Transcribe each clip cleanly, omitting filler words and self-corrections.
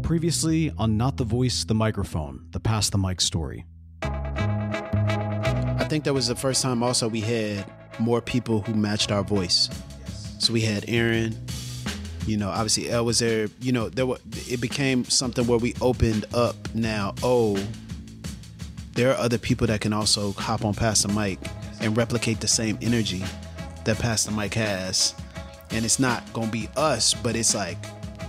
Previously on Not the Voice, the Microphone, the Pass the Mic story. I think that was the first time also we had more people who matched our voice. So we had Aaron, you know, obviously Elle was there, you know, it became something where we opened up now, there are other people that can also hop on Pass the Mic and replicate the same energy that Pass the Mic has. And it's not going to be us, but it's like,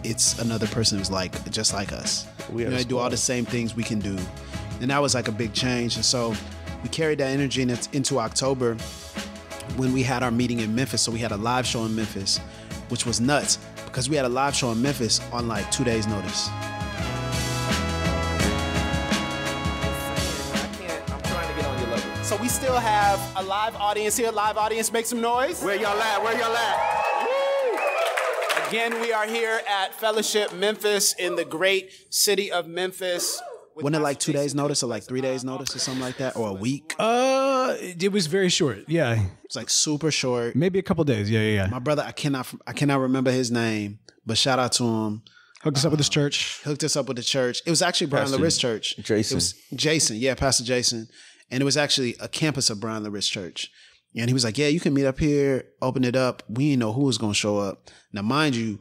it's another person who's like, just like us. They do all the same things we can do. And that was like a big change. And so we carried that energy into October when we had our meeting in Memphis. So we had a live show in Memphis, which was nuts because we had a live show in Memphis on like 2 days notice. I'm trying to get on your level. So we still have a live audience here. Live audience, make some noise. Where y'all at? Where y'all at? Woo! Again, we are here at Fellowship Memphis in the great city of Memphis. Wasn't it like 2 days notice or like 3 days notice or something like that? Or a week? It was very short. Yeah. It's like super short. Maybe a couple days. Yeah. My brother, I cannot remember his name, but shout out to him. Hooked us up with this church. Hooked us up with the church. It was actually Brian Laritz Church. Jason. It was Jason. Yeah, Pastor Jason. And it was actually a campus of Brian Laritz Church. And he was like, yeah, you can meet up here, open it up. We didn't know who was going to show up. Now, mind you,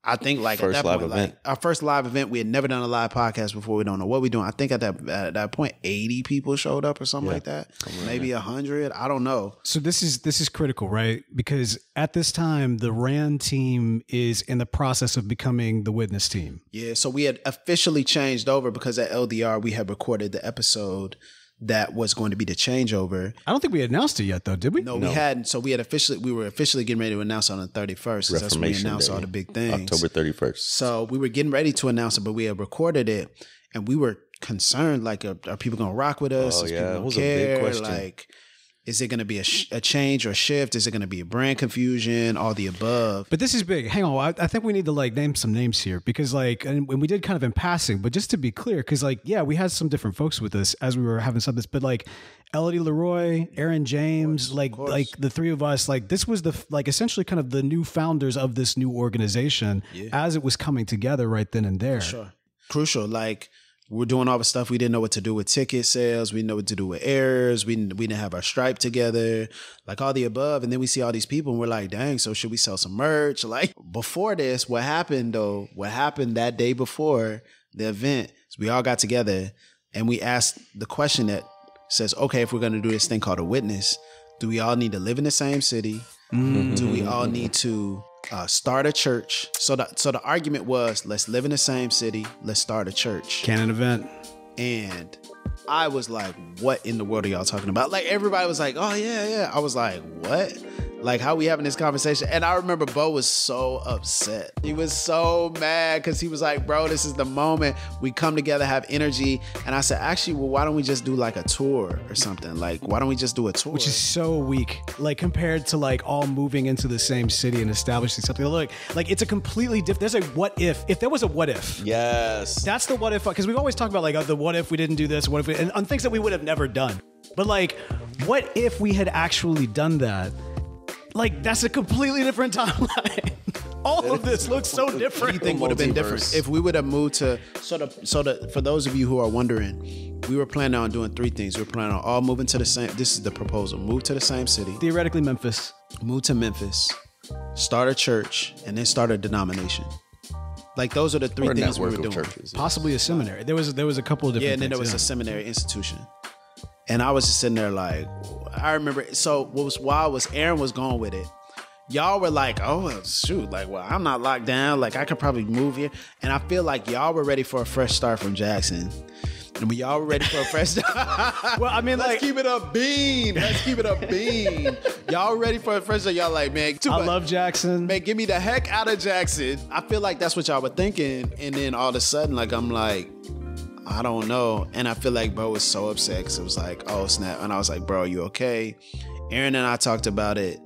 I think like first at that point, event. like our first live event, we had never done a live podcast before. We don't know what we're doing. I think at that point, 80 people showed up or something like that. Maybe 100. I don't know. So this is critical, right? Because at this time, the RAND team is in the process of becoming the Witness team. Yeah. So we had officially changed over because at LDR, we had recorded the episode that was going to be the changeover. I don't think we announced it yet, though, did we? No, we hadn't. So we were officially getting ready to announce on the 31st. That's when we announced all the big things. October 31st. So we were getting ready to announce it, but we had recorded it, and we were concerned, like, are people going to rock with us? Oh, yeah. It was care? A big question. Like, is it going to be a change or a shift? Is it going to be a brand confusion? All the above. But this is big. Hang on. I think we need to like name some names here because like, and we did kind of in passing, but just to be clear, because like, yeah, we had some different folks with us as we were having some of this, but like Elodie Leroy, Aaron James, like the three of us, like this was essentially kind of the new founders of this new organization as it was coming together right then and there. Sure. Crucial. Like, we're doing all the stuff. We didn't know what to do with ticket sales. We didn't know what to do with airs. We didn't have our Stripe together, like all the above. And then we see all these people and we're like, dang, so should we sell some merch? Like before this, what happened that day before the event is we all got together and we asked the question that says, okay, if we're going to do this thing called a witness, do we all need to live in the same city? Mm-hmm. Do we all need to start a church? So the argument was, let's live in the same city. Let's start a church. Canon event. And I was like, what in the world are y'all talking about? Like everybody was like, oh yeah. I was like, what? Like how we having this conversation? And I remember Bo was so upset. He was so mad because he was like, bro, this is the moment we come together, have energy. And I said, actually, well, why don't we just do like a tour or something? Like, why don't we just do a tour? Which is so weak, like compared to like all moving into the same city and establishing something. Like it's a completely different, there's a what if there was a what if. Yes. That's the what if, because we've always talked about like the what if we didn't do this, what if we, and on things that we would have never done. But like, what if we had actually done that? Like, that's a completely different timeline. All of this looks so different. What do you think would have been different if we would have moved to for those of you who are wondering, we were planning on doing three things. We were planning on all moving to the same. This is the proposal: move to the same city, theoretically Memphis, move to Memphis, start a church, and then start a denomination. Like those are the three things we were doing. Churches, possibly a seminary. There was a couple of different. Yeah, and then there was a seminary institution. And I was just sitting there like, I remember, so what was wild was Aaron was going with it. Y'all were like, oh, shoot, like, well, I'm not locked down. Like, I could probably move here. And I feel like y'all were ready for a fresh start from Jackson. And when y'all were ready for a fresh start. Well, I mean, let's keep it a bean. Let's keep it a bean. Y'all ready for a fresh start? Y'all like, man, I love Jackson. Man, get me the heck out of Jackson. I feel like that's what y'all were thinking. And then all of a sudden, like, I'm like, I don't know. And I feel like bro was so upset because it was like, oh, snap. And I was like, bro, are you okay? Aaron and I talked about it.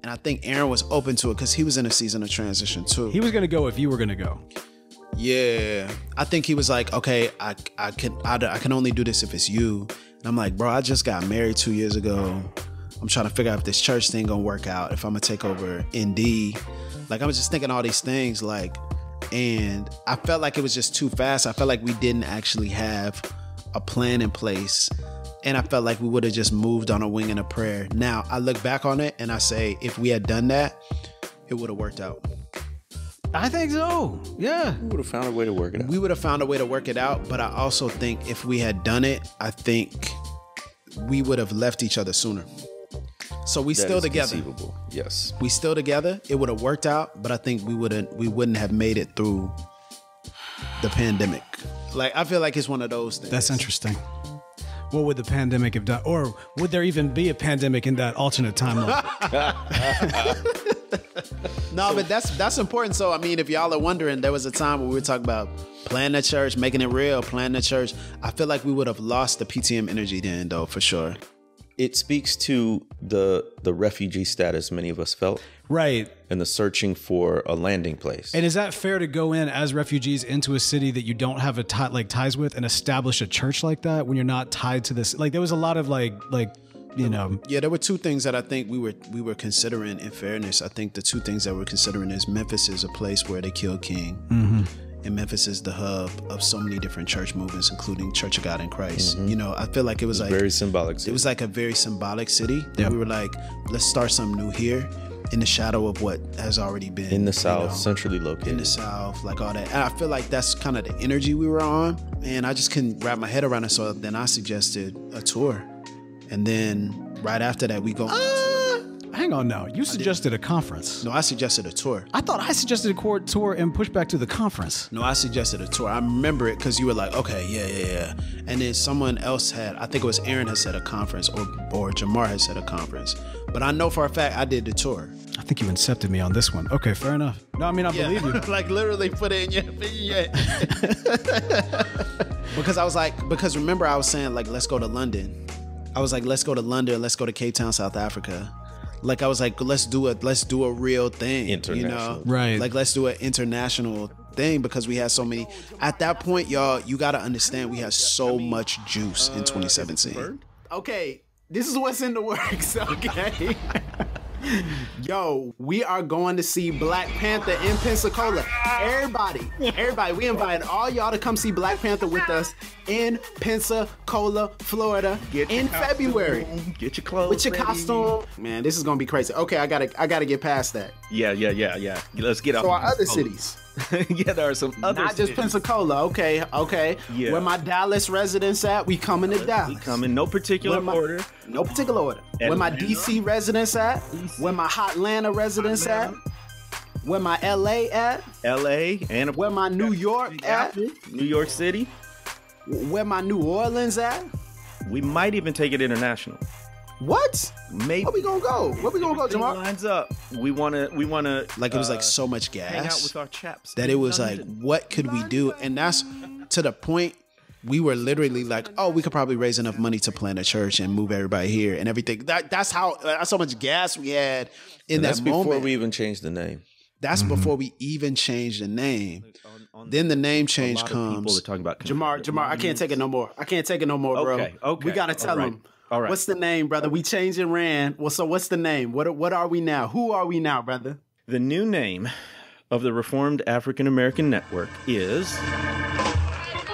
And I think Aaron was open to it because he was in a season of transition too. He was going to go if you were going to go. Yeah. I think he was like, okay, I can only do this if it's you. And I'm like, bro, I just got married 2 years ago. I'm trying to figure out if this church thing gonna work out, if I'm gonna take over ND. Like, I'm just thinking all these things like, And I felt like it was just too fast. I felt like we didn't actually have a plan in place. And I felt like we would have just moved on a wing and a prayer. Now, I look back on it and I say, if we had done that, it would have worked out. I think so. Yeah. We would have found a way to work it out. We would have found a way to work it out. But I also think if we had done it, I think we would have left each other sooner. So we still together. Conceivable. Yes. We still together. It would have worked out, but I think we wouldn't have made it through the pandemic. Like, I feel like it's one of those things. That's interesting. What would the pandemic have done? Or would there even be a pandemic in that alternate timeline? No, but that's important. So, I mean, if y'all are wondering, there was a time where we were talking about planning the church, making it real, planning the church. I feel like we would have lost the PTM energy then, though, for sure. It speaks to the refugee status many of us felt. Right. And the searching for a landing place. And is that fair to go in as refugees into a city that you don't have ties with and establish a church like that when you're not tied to this? Like, there was a lot of Yeah, there were two things that I think we were considering. In fairness, I think the two things that we're considering is Memphis is a place where they killed King. Mm-hmm. And Memphis is the hub of so many different church movements, including Church of God in Christ. Mm-hmm. You know, I feel like it was like very symbolic city. It was like a very symbolic city. Yep. We were like, let's start something new here in the shadow of what has already been. In the South, centrally located. In the South, like all that. And I feel like that's kind of the energy we were on. And I just couldn't wrap my head around it. So then I suggested a tour. And then right after that, we go. Hang on now. You suggested a conference. No, I suggested a tour. I thought I suggested a tour and push back to the conference. No, I suggested a tour. I remember it because you were like, okay, yeah. And then someone else had, I think it was Aaron had said a conference or Jamar had said a conference. But I know for a fact I did the tour. I think you incepted me on this one. Okay, fair enough. No, I mean, I believe you. Like literally put it in your because remember I was saying like, let's go to London. I was like, let's go to London. Let's go to Cape Town, South Africa. Like I was like, let's do a real thing, international, right? Like let's do an international thing because we had so many. At that point, y'all, you got to understand we had so much juice in 2017. Okay, this is what's in the works. Okay. Yo, we are going to see Black Panther in Pensacola. Everybody, we invite all y'all to come see Black Panther with us in Pensacola, Florida in February. Get your clothes with your ready. Costume. Man, this is gonna be crazy. Okay, I gotta get past that. Yeah. Let's get So our other cities. Yeah, there are some other Not cities. just Pensacola. Okay. Yeah. Where my Dallas residents at? We coming to Dallas. We come in no particular order. No particular order. Where my DC residents at? Where my Hotlanta residents at? Where my LA at? LA and Where my New York at? New York City. Where my New Orleans at? We might even take it international. What? Maybe. Where we gonna go? Jamar? Lines up. We wanna Like it was like so much hang out gas with our chaps that it was like, what could we do? And that's to the point we were literally like, oh, we could probably raise enough money to plant a church and move everybody here and everything. That's how much gas we had in that that's moment. before we even changed the name. That's before we even changed the name. Then the name change comes. People are talking about Jamar, I can't take it no more. Bro. Okay. We gotta tell them. All right. What's the name, brother? We changed and ran. Well, so what's the name? What are we now? Who are we now, brother? The new name of the Reformed African American Network is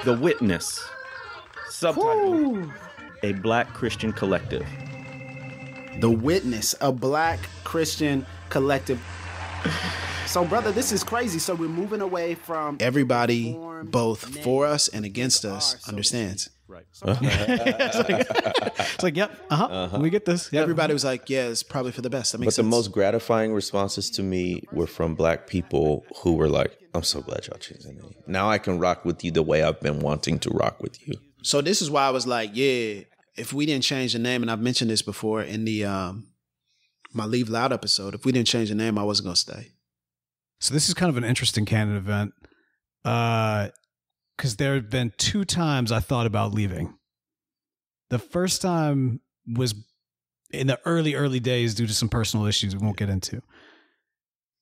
The Witness. Subtitle: A Black Christian Collective. The Witness, a Black Christian collective. So, brother, this is crazy. So we're moving away from Everybody, both for us and against us, understands. Right. It's like, yep, we get this. Yep. Everybody was like, yeah, it's probably for the best. That makes But the sense. most gratifying responses to me were from Black people who were like, I'm so glad y'all changed the name. Now I can rock with you the way I've been wanting to rock with you. So this is why I was like, yeah, if we didn't change the name, and I've mentioned this before in the my Leave Loud episode, if we didn't change the name, I wasn't going to stay. So this is kind of an interesting canon event because there have been 2 times I thought about leaving. The first time was in the early days due to some personal issues we won't get into.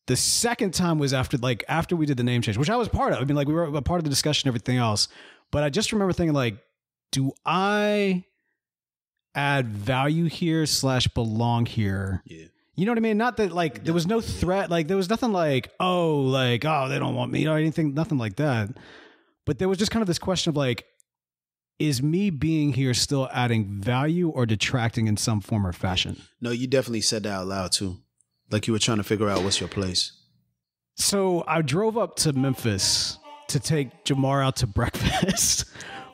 The second time was after we did the name change, which I was part of. I mean, like we were a part of the discussion and everything else. But I just remember thinking like, do I add value here / belong here? Yeah. You know what I mean? Not that like there was no threat. Like there was nothing like, oh, they don't want me or anything, nothing like that. But there was just kind of this question of like, is me being here still adding value or detracting in some form or fashion? No, you definitely said that out loud too. Like you were trying to figure out what's your place. So I drove up to Memphis to take Jamar out to breakfast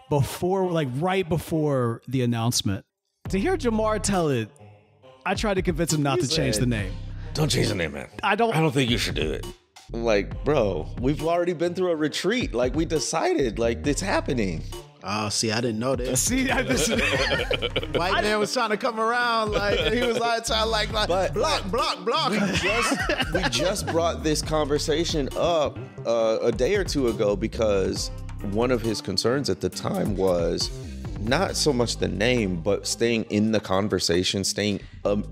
right before the announcement. To hear Jamar tell it, I tried to convince him not to change the name. Don't change the name, man. I don't think you should do it. I'm like, bro, we've already been through a retreat. Like, we decided, like, it's happening. Oh, see, I didn't know this. See, White man was trying to come around, like, and he was like, trying like But block. We just brought this conversation up a day or two ago because one of his concerns at the time was not so much the name, but staying in the conversation, staying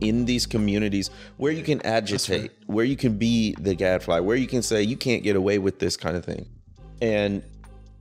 in these communities where you can agitate, where you can be the gadfly, where you can say you can't get away with this kind of thing. And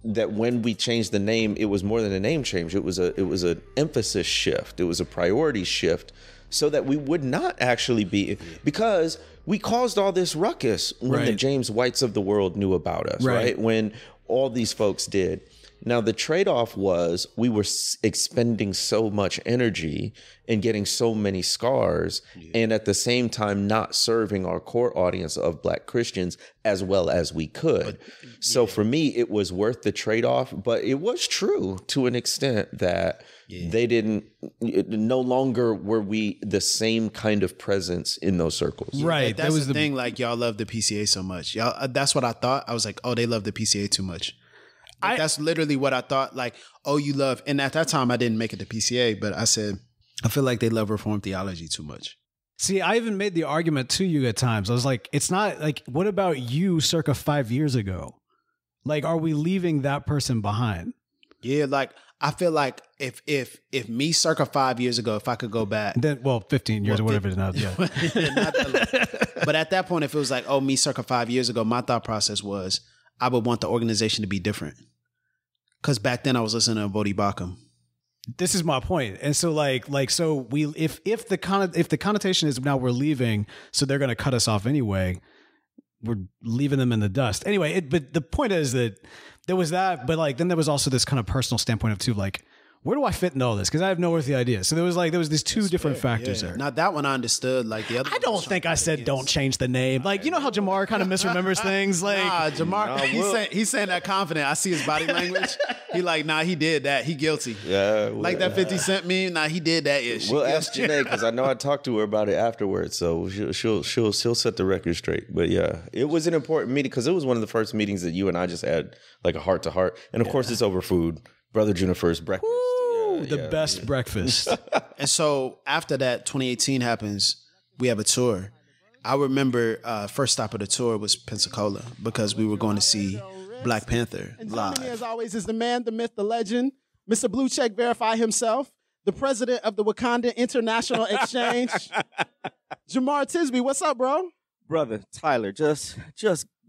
that when we changed the name, it was more than a name change. It was an emphasis shift. It was a priority shift so that we would not actually be, because we caused all this ruckus when the James Whites of the world knew about us, right? When all these folks did. Now, the trade-off was we were expending so much energy and getting so many scars, and at the same time not serving our core audience of Black Christians as well as we could. So for me, it was worth the trade-off, but it was true to an extent that they didn't, no longer were we the same kind of presence in those circles. Right. That's was the thing, like, y'all love the PCA so much. Y'all, that's what I thought. I was like, oh, they love the PCA too much. Like, that's literally what I thought. Like, oh, you love, and at that time I didn't make it to PCA, but I said, I feel like they love Reformed theology too much. See, I even made the argument to you at times. I was like, it's not like, what about you circa 5 years ago? Like, are we leaving that person behind? Yeah, like, I feel like if me circa 5 years ago, if I could go back. Then, 15 years or whatever it is now. Yeah. Not that long. But at that point, if it was like, oh, me circa 5 years ago, my thought process was I would want the organization to be different. Because back then I was listening to Bodhi Bakum. This is my point. And so so we if the connotation is now we're leaving, so they're going to cut us off anyway, we're leaving them in the dust. Anyway, but the point is that there was that, but like then there was also this kind of personal standpoint of too, like, where do I fit in all this? Because I have no earthly idea. So there was these two different factors there. Now that one I understood. Like the other, I don't think I said don't change the name. Like, you know how Jamar kind of misremembers things. Like, Jamar, he's saying that confident. I see his body language. He like, nah, he did that. He guilty. Yeah, like that 50 Cent meme. Nah, he did that ish. We'll ask Janae because I know I talked to her about it afterwards. So she'll set the record straight. But yeah, it was an important meeting because it was one of the first meetings that you and I just had like a heart to heart. And of course, it's over food. Brother Junifer's breakfast. The best breakfast. And so after that, 2018 happens, we have a tour. I remember first stop of the tour was Pensacola because we were going to see Black Panther live. Joining me as always is the man, the myth, the legend, Mr. Blue Check Verify himself, the president of the Wakanda International Exchange, Jamar Tisby. What's up, bro? Brother Tyler, just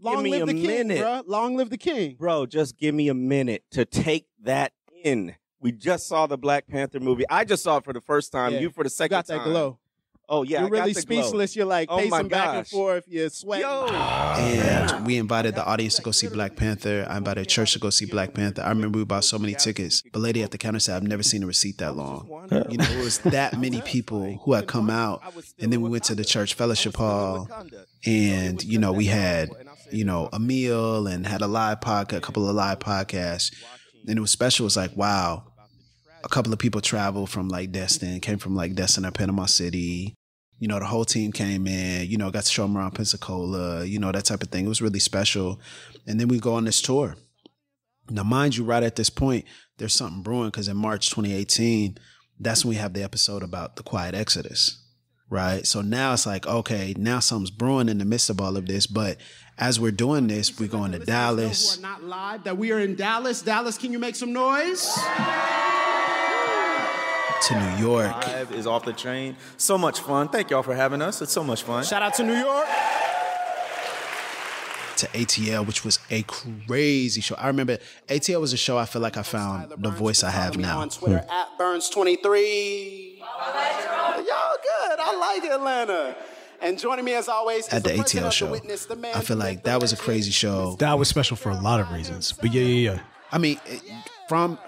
Long give me live a the king, minute. bro. Long live the king. Bro, just give me a minute to take that in. We just saw the Black Panther movie. I just saw it for the first time. Yeah. You for the second Got time. that glow. Oh, yeah. You're I got really the glow. speechless. You're like Oh, my pacing back and gosh. forth. You're sweating. And we invited the audience to go see Black Panther. I invited church to go see Black Panther. I remember we bought so many tickets. The lady at the counter said, I've never seen a receipt that long. You know, it was that many people who had come out. And then we went to the church fellowship hall. And, you know, we had, you know, a meal and had a couple of live podcasts. And it was special. It was like, wow. A couple of people traveled from like Destin, came from like Destin or Panama City. You know, the whole team came in, you know, got to show them around Pensacola, you know, that type of thing. It was really special. And then we go on this tour. Now, mind you, right at this point, there's something brewing because in March 2018, that's when we have the episode about the Quiet Exodus, right? So now it's like, okay, now something's brewing in the midst of all of this. But as we're doing this, we're going to Dallas. Who are not live, that we are in Dallas. Dallas, can you make some noise? To New York. Live is off the chain. So much fun. Thank y'all for having us. It's so much fun. Shout out to New York. To ATL, which was a crazy show. I remember ATL was a show I feel like I found the voice I have now. On Twitter at Burns23. Y'all good. I like Atlanta. And joining me as always at the ATL show. I feel like that was a crazy show. That was special for a lot of reasons. But yeah. I mean, from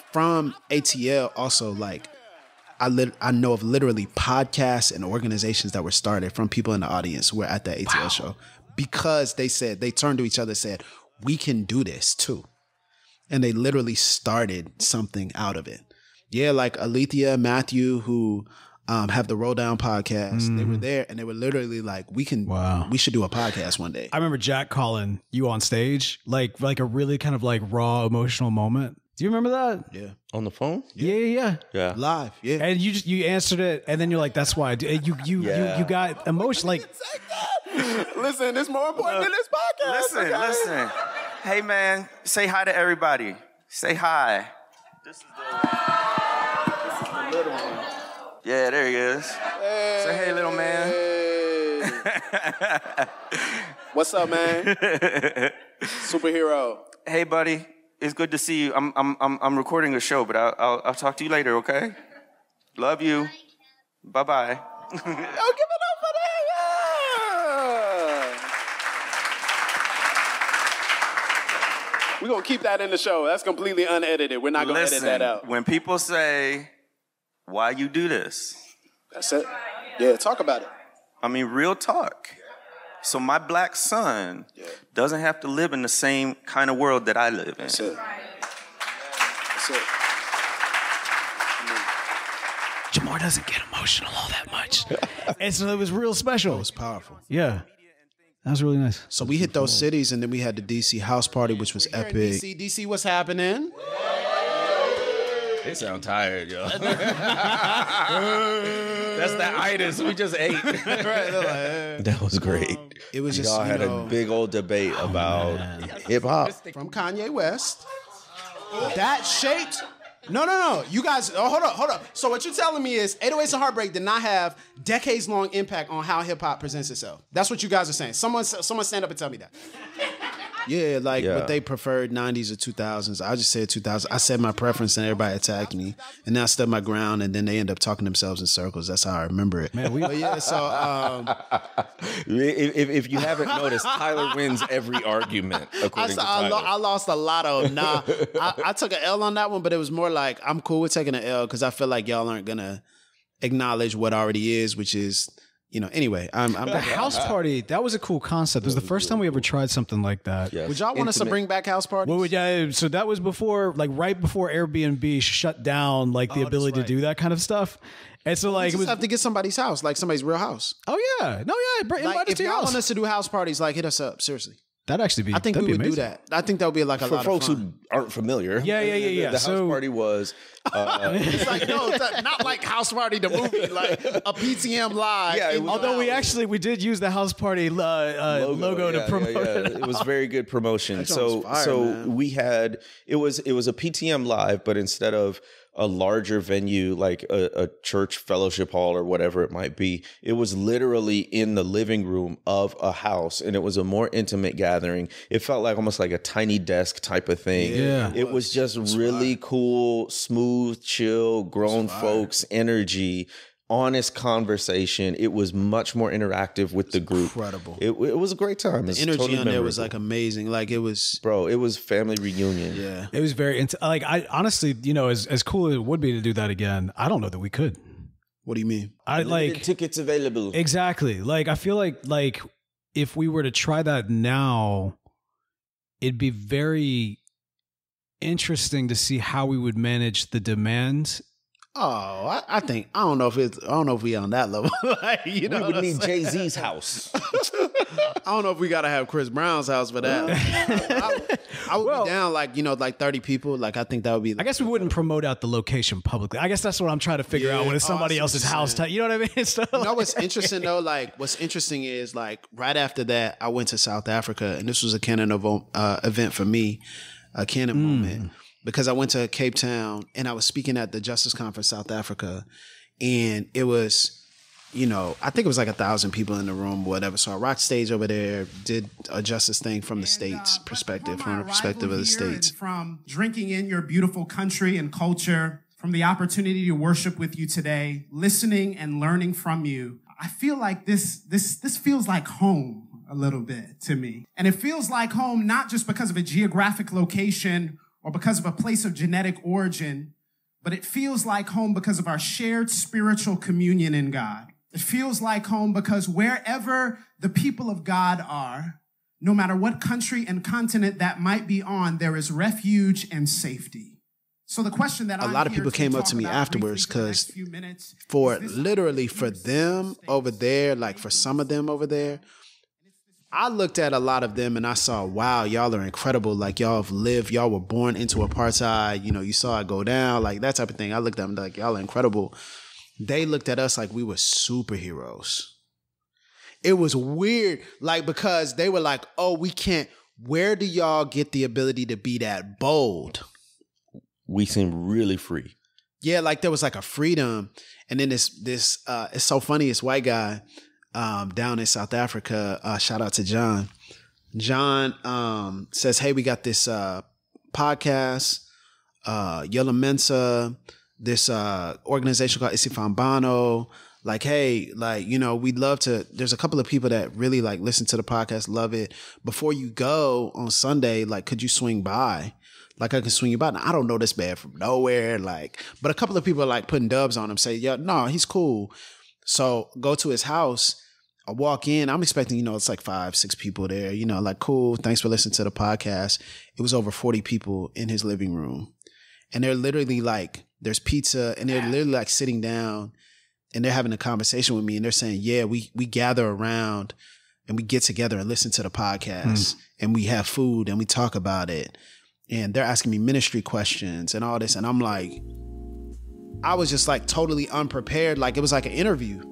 ATL also, like, I know of literally podcasts and organizations that were started from people in the audience who were at that ATL show because they turned to each other and said, we can do this too. And they literally started something out of it. Yeah, like Alethea, Matthew, who have the Roll Down podcast. They were there and they were literally like, we should do a podcast one day. I remember Jack calling you on stage, like a really kind of like raw emotional moment. Do you remember that? Yeah. On the phone? Yeah. Live. Yeah. And you answered it, and then you're like, "That's why." You got emotion. Like, listen, it's more important than this podcast. Listen. Hey, man, say hi to everybody. Say hi. This is the little one. Yeah, there he is. Hey. Say hey, little man. What's up, man? Superhero. Hey, buddy. It's good to see you. I'm recording a show, but I'll talk to you later, okay? Love you. Bye-bye. Oh, give it up for that. Yeah. We're going to keep that in the show. That's completely unedited. We're not going to edit that out. When people say, why you do this? That's it. Yeah, talk about it. I mean, real talk. So my black son doesn't have to live in the same kind of world that I live in. That's it. Jamar doesn't get emotional all that much. And so it was real special. It was powerful. Yeah. That was really nice. So we hit those cities and then we had the DC house party, which was epic. DC, what's happening? They sound tired, yo. That's the itis we just ate. That was great. It was just, y'all had a big old debate about hip hop. From Kanye West. That shaped. No. You guys, hold up. So what you're telling me is 808s and Heartbreak did not have decades-long impact on how hip hop presents itself. That's what you guys are saying. Someone stand up and tell me that. Yeah, what they preferred 90s or 2000s. I just said 2000s. I said my preference and everybody attacked me. And then I stood my ground and then they end up talking themselves in circles. That's how I remember it. Man, if you haven't noticed, Tyler wins every argument, according to Tyler. I lost a lot of them. Nah, I took an L on that one, but it was more like, I'm cool with taking an L because I feel like y'all aren't going to acknowledge what already is, which is... anyway, I'm the house party. That was a cool concept. It was the first time we ever tried something like that. Yes. Would y'all want us to bring back house parties? Well, so that was before, right before Airbnb shut down, the ability to do that kind of stuff. And so, it was have to get somebody's house, somebody's real house. Oh yeah, invite us if to your y'all house. want us to do house parties, hit us up. Seriously. That'd actually be. I think we would do that. I think that would be a lot of fun. For folks who aren't familiar. Yeah. The house party was... it's not like House Party the movie, like a PTM live. Yeah, although we did use the house party logo to promote it. It was very good promotion. Man. We had it was a PTM live, but instead of a larger venue like a church fellowship hall or whatever it might be, it was literally in the living room of a house, and it was a more intimate gathering. It felt like almost like a tiny desk type of thing. Yeah, it was just really cool, smooth, chill, grown folks energy. Honest conversation. It was much more interactive with the group. Incredible. It was a great time. The energy on there was amazing. It was, bro. It was family reunion. Yeah, it was very. I honestly, as cool as it would be to do that again, I don't know that we could. What do you mean? Tickets available. Exactly. I feel like if we were to try that now, it'd be very interesting to see how we would manage the demand. Oh, I don't know if we on that level. We would need Jay-Z's house. I don't know if we gotta have Chris Brown's house for that. I would be down 30 people. I think that would be. I guess we wouldn't promote out the location publicly. I guess that's what I'm trying to figure out when it's somebody else's house. You know what I mean? So, what's interesting though? What's interesting is right after that, I went to South Africa, and this was a canon event for me, a canon moment. Because I went to Cape Town and I was speaking at the Justice Conference South Africa, and it was, I think it was 1,000 people in the room, whatever. So I rocked stage over there, did a justice thing from the states perspective, from the perspective of the states. From drinking in your beautiful country and culture, from the opportunity to worship with you today, listening and learning from you, I feel like this feels like home a little bit to me. And it feels like home not just because of a geographic location or because of a place of genetic origin, but it feels like home because of our shared spiritual communion in God. It feels like home because wherever the people of God are, no matter what country and continent that might be on, there is refuge and safety. So the question that a lot of people came up to me afterwards because for them over there, like for some of them over there, I looked at a lot of them and I saw, wow, y'all are incredible. Like y'all have lived, y'all were born into apartheid. You know, you saw it go down, like that type of thing. I looked at them like, y'all are incredible. They looked at us like we were superheroes. It was weird, like, because they were like, oh, we can't, where do y'all get the ability to be that bold? We seem really free. Yeah, like there was like a freedom. And then this it's so funny, this white guy down in South Africa, shout out to John. John says, hey, we got this podcast, Yola Mensa, this organization called Isifambano. Like, hey, like, you know, we'd love to, there's a couple of people that really like listen to the podcast, love it. Before you go on Sunday, like, could you swing by? Like, I can swing you by. Now, I don't know this man from nowhere. Like, but a couple of people are like putting dubs on him, say, yeah, no, he's cool. So go to his house. I walk in. I'm expecting, you know, it's like 5-6 people there, you know, like, cool. Thanks for listening to the podcast. It was over 40 people in his living room. And they're literally like, there's pizza and they're literally like sitting down and they're having a conversation with me and they're saying, yeah, we gather around and we get together and listen to the podcast and we have food and we talk about it. And they're asking me ministry questions and all this. And I'm like, I was just like totally unprepared. Like it was like an interview,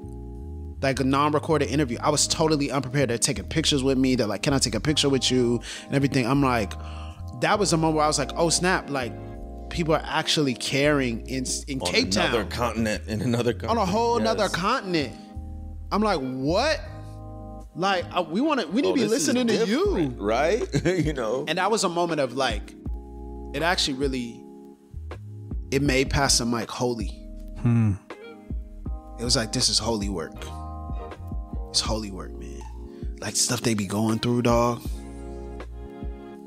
like a non-recorded interview. I was totally unprepared. They're taking pictures with me. They're like, can I take a picture with you and everything? I'm like, that was a moment where I was like, oh snap. Like people are actually caring in Cape Town. On another continent, in another continent. On a whole nother continent. I'm like, what? Like we need to be listening to you. Right? You know? And that was a moment of like, it actually really, it made Pastor Mike holy. It was like, this is holy work. It's holy work, man. Like stuff they be going through, dog.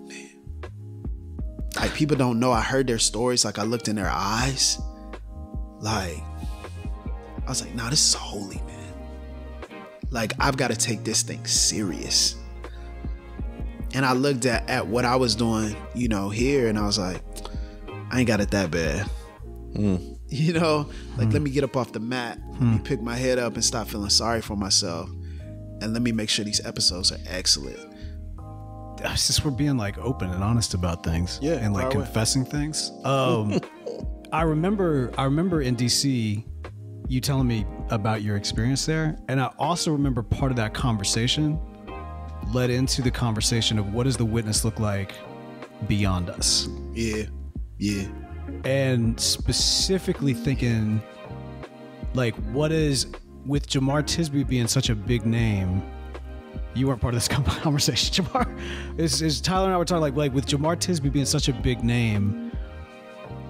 Man. Like people don't know. I heard their stories. Like I looked in their eyes. Like, I was like, nah, this is holy, man. Like I've got to take this thing serious. And I looked at what I was doing, you know, here, and I was like, I ain't got it that bad. You know, like let me get up off the mat, let me pick my head up and stop feeling sorry for myself. And let me make sure these episodes are excellent. It's just we're being like open and honest about things. Yeah. And like confessing things. I remember in DC, you telling me about your experience there. And I also remember part of that conversation led into the conversation of what does the witness look like beyond us? Yeah. And specifically thinking, like, what is, with Jemar Tisby being such a big name, you weren't part of this conversation, Jamar. Is Tyler and I were talking like with Jemar Tisby being such a big name,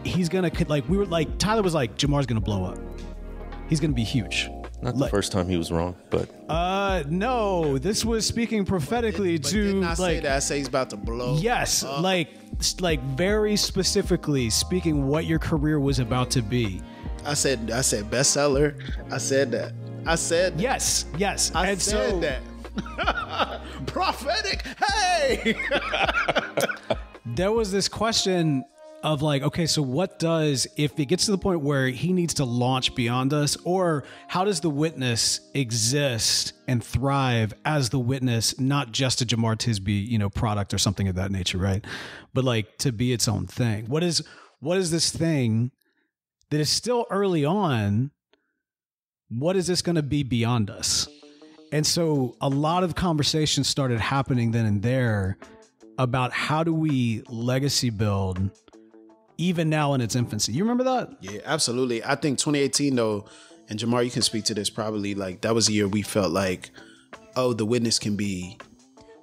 he's gonna, like, we were like, Tyler was like, Jamar's gonna blow up. He's gonna be huge. Not the first time he was wrong, but no, this was speaking prophetically to didn't I like say that? I say he's about to blow. Yes, up. like very specifically speaking what your career was about to be. I said bestseller. I said that. Yes. I said that. Prophetic. Hey. There was this question of like, okay, so what does, if it gets to the point where he needs to launch beyond us, or how does the witness exist and thrive as the witness, not just a Jemar Tisby, you know, product or something of that nature, right? But like to be its own thing. What is this thing that is still early on? What is this going to be beyond us? And so a lot of conversations started happening then and there about how do we legacy build even now in its infancy. You remember that? Yeah, absolutely. I think 2018 though, and Jamar, you can speak to this probably, like that was the year we felt like, oh, the witness can be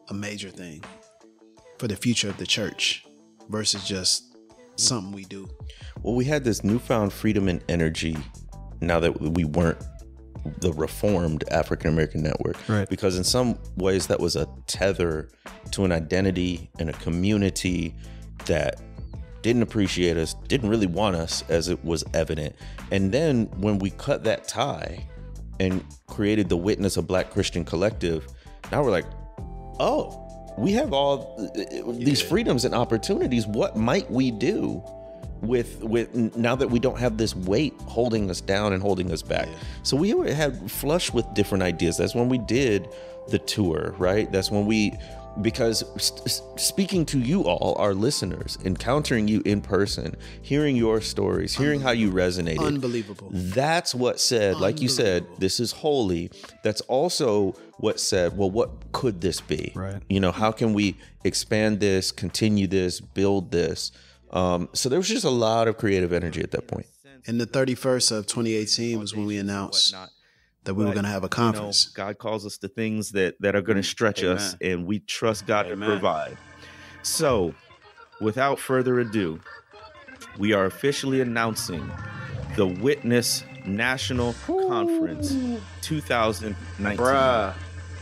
a major thing for the future of the church versus just something we do. Well, we had this newfound freedom and energy now that we weren't the Reformed African American Network. Right. Because in some ways that was a tether to an identity and a community that didn't appreciate us, didn't really want us, as it was evident. And then when we cut that tie and created the Witness, a Black Christian collective, now we're like, oh, we have all these freedoms and opportunities. What might we do with now that we don't have this weight holding us down and holding us back? So we had flush with different ideas. That's when we did the tour, right? That's when because speaking to you all, our listeners, encountering you in person, hearing your stories, hearing how you resonated. Unbelievable. That's what said, like you said, this is holy. That's also what said, well, what could this be? Right. You know, how can we expand this, continue this, build this? So there was just a lot of creative energy at that point. And the 31st of 2018 was when we announced that we were going to have a conference. God calls us to things that are going to stretch us, and we trust God to provide. So, without further ado, we are officially announcing the Witness National Conference 2019. Bruh.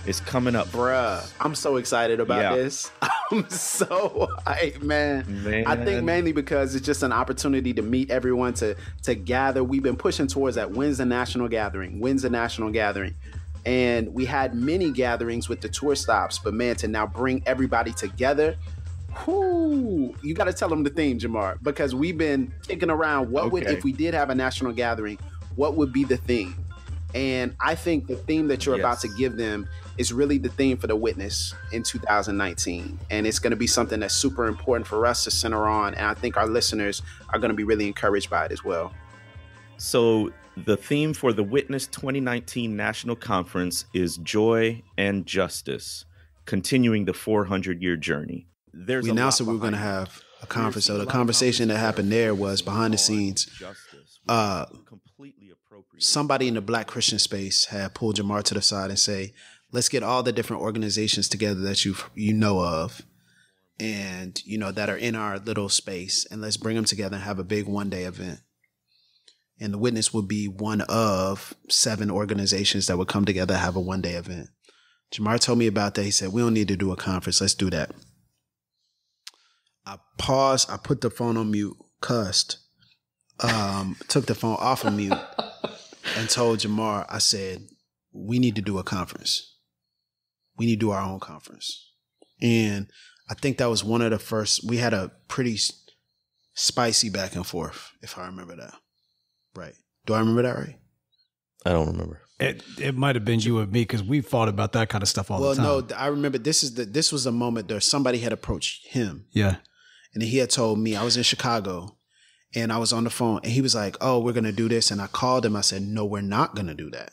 It's coming up. Bruh, I'm so excited about this. I'm so hyped, man. I think mainly because it's just an opportunity to meet everyone, to gather. We've been pushing towards that. When's the national gathering? When's the national gathering? And we had many gatherings with the tour stops, but man, to now bring everybody together, whoo, you got to tell them the theme, Jamar, because we've been kicking around what would, if we did have a national gathering, what would be the theme? And I think the theme that you're about to give them is really the theme for the Witness in 2019. And it's going to be something that's super important for us to center on. And I think our listeners are going to be really encouraged by it as well. So the theme for the Witness 2019 National Conference is Joy and Justice, continuing the 400-year journey. We announced that we were going to have a conference. So the conversation that happened there was behind the scenes. Somebody in the Black Christian space had pulled Jamar to the side and say, let's get all the different organizations together that you know of and, you know, that are in our little space, and let's bring them together and have a big one-day event. And the Witness would be one of 7 organizations that would come together and have a one-day event. Jamar told me about that. He said, we don't need to do a conference. Let's do that. I paused. I put the phone on mute, cussed, took the phone off of mute and told Jamar, I said, we need to do a conference. We need to do our own conference. And I think that was one of the first. We had a pretty spicy back and forth, if I remember that right. Do I remember that right? I don't remember. It might have been you and me, because we fought about that kind of stuff all the time. Well, no, I remember this was a moment that somebody had approached him. Yeah. And he had told me, I was in Chicago and I was on the phone and he was like, oh, we're going to do this. And I called him. I said, no, we're not going to do that.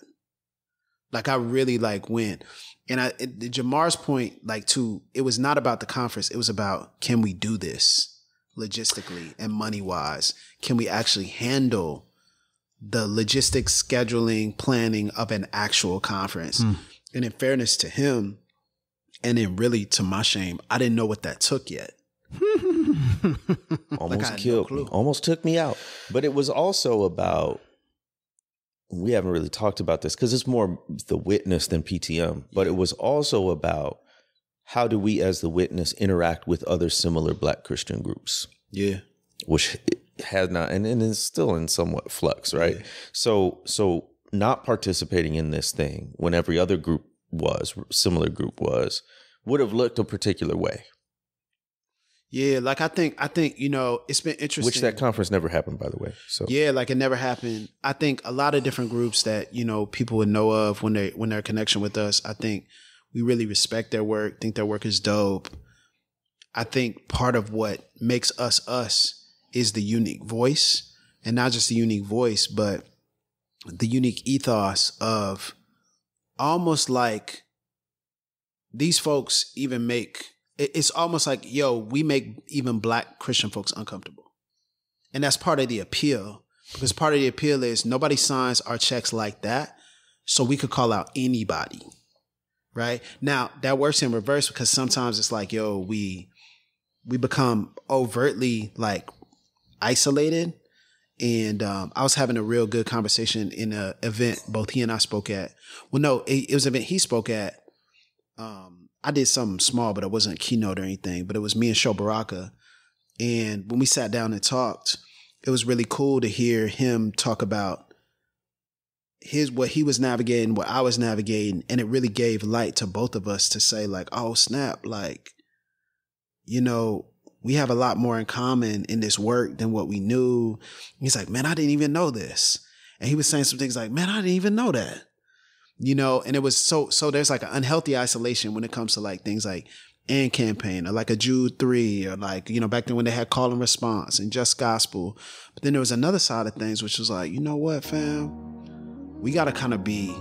Like, I really went. And Jamar's point, it was not about the conference. It was about, can we do this logistically and money wise? Can we actually handle the logistics, scheduling, planning of an actual conference? And in fairness to him, and then really to my shame, I didn't know what that took yet. Almost killed me. Almost took me out. But it was also about, we haven't really talked about this because it's more the Witness than PTM, but it was also about how do we as the Witness interact with other similar Black Christian groups? Yeah. Which has not, and is still in somewhat flux, right? Yeah. So not participating in this thing when every other group similar group would have looked a particular way. Yeah, I think, you know, it's been interesting. Which that conference never happened, by the way. So yeah, it never happened. I think a lot of different groups that, you know, people would know of when they're in connection with us, I think we really respect their work, think their work is dope. I think part of what makes us is the unique voice, and not just the unique voice, but the unique ethos of almost like these folks even make. It's almost like, we make even Black Christian folks uncomfortable. And that's part of the appeal, because part of the appeal is nobody signs our checks like that. So we could call out anybody, right? Now that works in reverse, because sometimes it's like, we become overtly isolated And I was having a real good conversation in an event both he and I spoke at. Well, no, it was an event he spoke at. I did something small, but it wasn't a keynote or anything. But it was me and Sho Baraka. And when we sat down and talked, it was really cool to hear him talk about what he was navigating, what I was navigating. And it really gave light to both of us to say like, oh, snap, like, you know, we have a lot more in common in this work than what we knew. He's like, man, I didn't even know this. And he was saying some things like, man, I didn't even know that. You know, and it was so there's like an unhealthy isolation when it comes to like things like And Campaign or like a Jude 3 or like, you know, back then when they had Call and Response and Just Gospel. But then there was another side of things, which was like, you know what, fam? We got to kind of be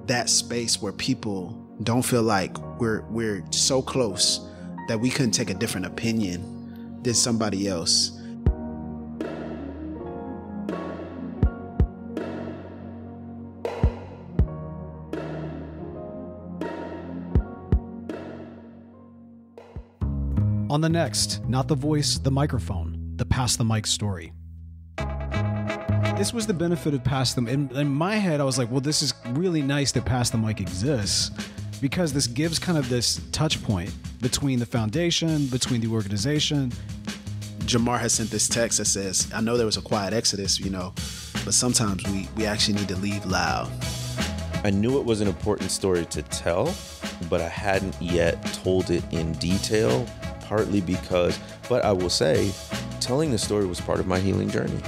that space where people don't feel like we're so close that we couldn't take a different opinion than somebody else. On the next, Not the Voice, the Microphone, the Pass the Mic story. This was the benefit of Pass the Mic. In my head, I was like, well, this is really nice that Pass the Mic exists because this gives kind of this touch point between the foundation, between the organization. Jamar has sent this text that says, I know there was a quiet exodus, you know, but sometimes we actually need to leave loud. I knew it was an important story to tell, but I hadn't yet told it in detail, partly because, but I will say, telling the story was part of my healing journey.